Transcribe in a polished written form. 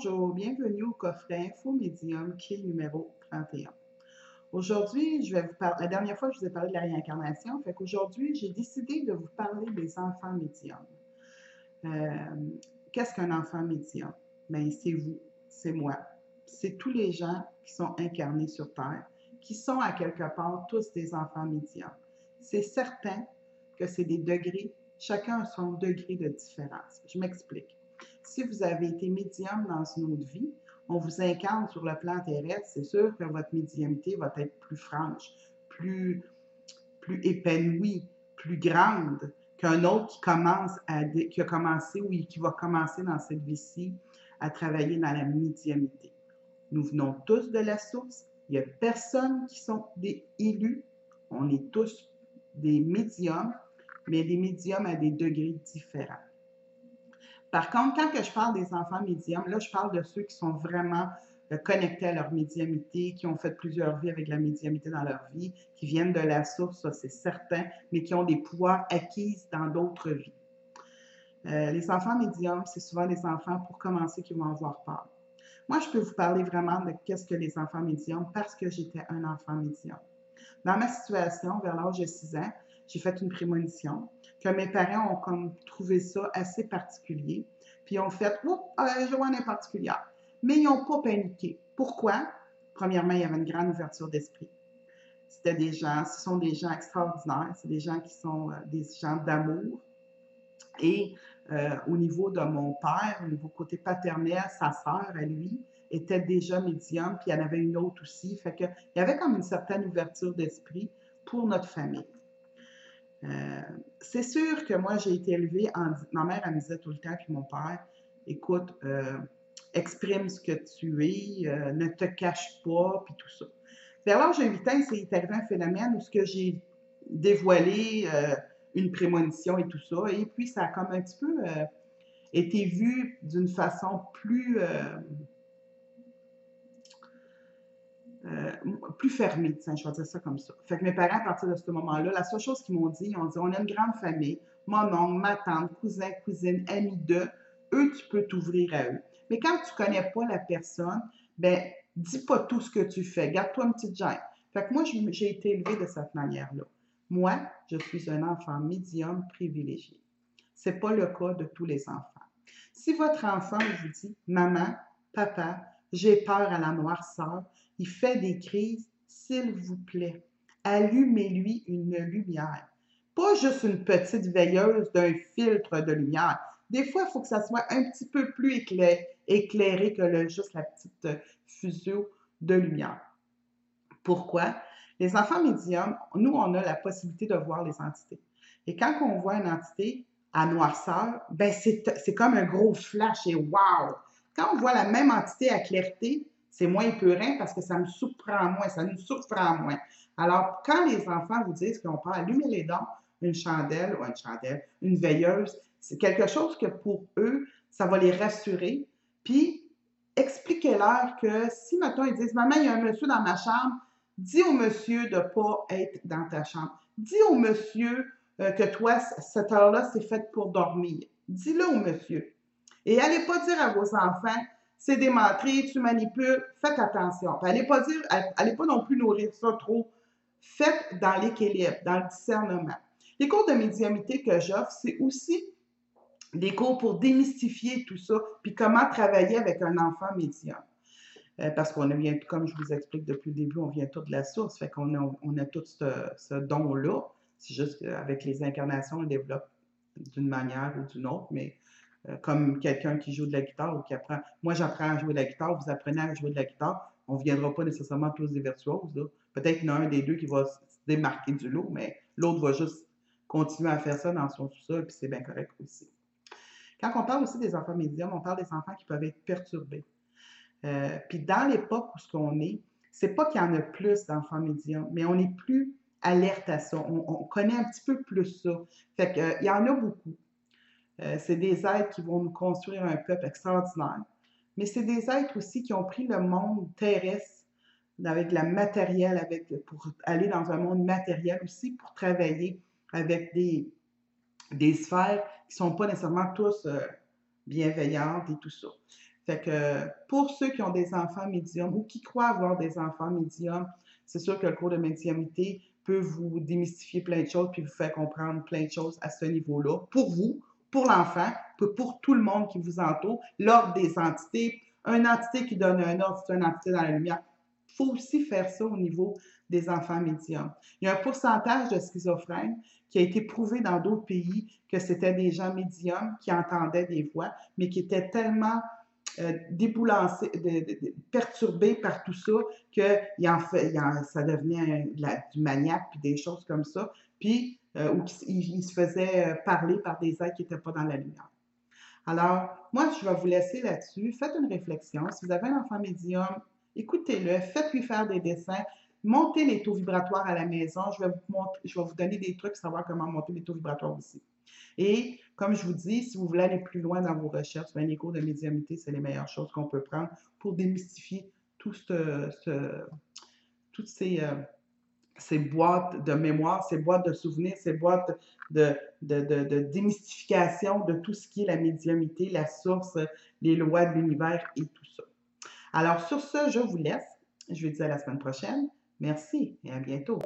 Bonjour, bienvenue au coffret Info Médium, clé numéro 31. Aujourd'hui, je vais vous parler. La dernière fois, je vous ai parlé de la réincarnation. Fait qu'aujourd'hui, j'ai décidé de vous parler des enfants médiums. Euh, Qu'est-ce qu'un enfant médium? Bien, c'est vous, c'est moi, c'est tous les gens qui sont incarnés sur Terre, qui sont à quelque part tous des enfants médiums. C'est certain que c'est des degrés, chacun a son degré de différence. Je m'explique. Si vous avez été médium dans une autre vie, on vous incarne sur le plan terrestre, c'est sûr que votre médiumnité va être plus franche, plus, plus épanouie, plus grande qu'un autre qui a commencé ou qui va commencer dans cette vie-ci à travailler dans la médiumnité. Nous venons tous de la source. Il n'y a personne qui sont des élus. On est tous des médiums, mais des médiums à des degrés différents. Par contre, quand je parle des enfants médiums, là, je parle de ceux qui sont vraiment connectés à leur médiumnité, qui ont fait plusieurs vies avec la médiumité dans leur vie, qui viennent de la source, ça c'est certain, mais qui ont des pouvoirs acquis dans d'autres vies. Les enfants médiums, c'est souvent des enfants, pour commencer, qui vont avoir peur. Moi, je peux vous parler vraiment de qu'est-ce que les enfants médiums parce que j'étais un enfant médium. Dans ma situation, vers l'âge de 6 ans, j'ai fait une prémonition que mes parents ont comme trouvé ça assez particulier. Puis ils ont fait, oups, Joanne est particulière. Mais ils n'ont pas paniqué. Pourquoi? Premièrement, il y avait une grande ouverture d'esprit. C'était des gens, ce sont des gens extraordinaires, c'est des gens qui sont des gens d'amour. Et au niveau de mon père, au niveau côté paternel, sa sœur, à lui, était déjà médium, puis il y en avait une autre aussi. Fait que, il y avait comme une certaine ouverture d'esprit pour notre famille. C'est sûr que moi, j'ai été élevée ma mère, elle me disait tout le temps, puis mon père, écoute, exprime ce que tu es, ne te cache pas, puis tout ça. Vers l'âge de 8 ans, c'est arrivé un phénomène où ce que j'ai dévoilé une prémonition et tout ça, et puis ça a comme un petit peu été vu d'une façon plus fermée, je vais dire ça comme ça. Fait que mes parents, à partir de ce moment-là, la seule chose qu'ils m'ont dit, ils ont dit, on a une grande famille, mon oncle, ma tante, cousin, cousine, amis d'eux, eux, tu peux t'ouvrir à eux. Mais quand tu connais pas la personne, ben, dis pas tout ce que tu fais, garde-toi une petite gêne. Fait que moi, j'ai été élevée de cette manière-là. Moi, je suis un enfant médium privilégié. C'est pas le cas de tous les enfants. Si votre enfant vous dit, maman, papa, j'ai peur à la noirceur, il fait des crises, s'il vous plaît, allumez-lui une lumière. Pas juste une petite veilleuse d'un filtre de lumière. Des fois, il faut que ça soit un petit peu plus éclairé que juste la petite fuseau de lumière. Pourquoi? Les enfants médiums, nous, on a la possibilité de voir les entités. Et quand on voit une entité à noirceur, ben c'est comme un gros flash et wow! Quand on voit la même entité à clarté, c'est moins épeurant parce que ça me surprend moins, ça nous surprend moins. Alors, quand les enfants vous disent qu'on peut allumer les dents, une chandelle, une veilleuse, c'est quelque chose que pour eux, ça va les rassurer. Puis, expliquez-leur que si, mettons, ils disent, maman, il y a un monsieur dans ma chambre, dis au monsieur de ne pas être dans ta chambre. Dis au monsieur que toi, cette heure-là, c'est faite pour dormir. Dis-le au monsieur. Et allez pas dire à vos enfants, c'est des menteries, tu manipules, faites attention. Puis allez pas non plus nourrir ça trop. Faites dans l'équilibre, dans le discernement. Les cours de médiumnité que j'offre, c'est aussi des cours pour démystifier tout ça, puis comment travailler avec un enfant médium. Parce qu'on vient, comme je vous explique depuis le début, on vient tout de la source, fait qu'on a tout ce don-là. C'est juste qu'avec les incarnations, on le développe d'une manière ou d'une autre, mais comme quelqu'un qui joue de la guitare ou qui apprend. Moi, j'apprends à jouer de la guitare, vous apprenez à jouer de la guitare, on ne viendra pas nécessairement tous des virtuoses. Peut-être qu'il y en a un des deux qui va se démarquer du lot, mais l'autre va juste continuer à faire ça dans son sous-sol, puis c'est bien correct aussi. Quand on parle aussi des enfants médiums, on parle des enfants qui peuvent être perturbés. Puis dans l'époque où ce qu'on est, c'est pas qu'il y en a plus d'enfants médiums, mais on est plus alerte à ça. On connaît un petit peu plus ça. Fait que, il y en a beaucoup. C'est des êtres qui vont nous construire un peuple extraordinaire. Mais c'est des êtres aussi qui ont pris le monde terrestre avec la matérielle, pour aller dans un monde matériel aussi, pour travailler avec des sphères qui ne sont pas nécessairement tous bienveillantes et tout ça. Fait que pour ceux qui ont des enfants médiums ou qui croient avoir des enfants médiums, c'est sûr que le cours de médiumnité peut vous démystifier plein de choses puis vous faire comprendre plein de choses à ce niveau-là. Pour vous, pour l'enfant, pour tout le monde qui vous entoure, l'ordre des entités, une entité qui donne un ordre, c'est une entité dans la lumière. Il faut aussi faire ça au niveau des enfants médiums. Il y a un pourcentage de schizophrènes qui a été prouvé dans d'autres pays que c'était des gens médiums qui entendaient des voix, mais qui étaient tellement déboulancés, perturbés par tout ça ça devenait du maniaque puis des choses comme ça. Puis, ou il se faisait parler par des êtres qui n'étaient pas dans la lumière. Alors, moi, je vais vous laisser là-dessus. Faites une réflexion. Si vous avez un enfant médium, écoutez-le, faites-lui faire des dessins, montez les taux vibratoires à la maison. Je vais vous donner des trucs pour savoir comment monter les taux vibratoires aussi. Et comme je vous dis, si vous voulez aller plus loin dans vos recherches, bien, les cours de médiumnité, c'est les meilleures choses qu'on peut prendre pour démystifier toutes ces boîtes de mémoire, ces boîtes de souvenirs, ces boîtes de démystification de tout ce qui est la médiumnité, la source, les lois de l'univers et tout ça. Alors, sur ce, je vous laisse. Je vous dis à la semaine prochaine. Merci et à bientôt.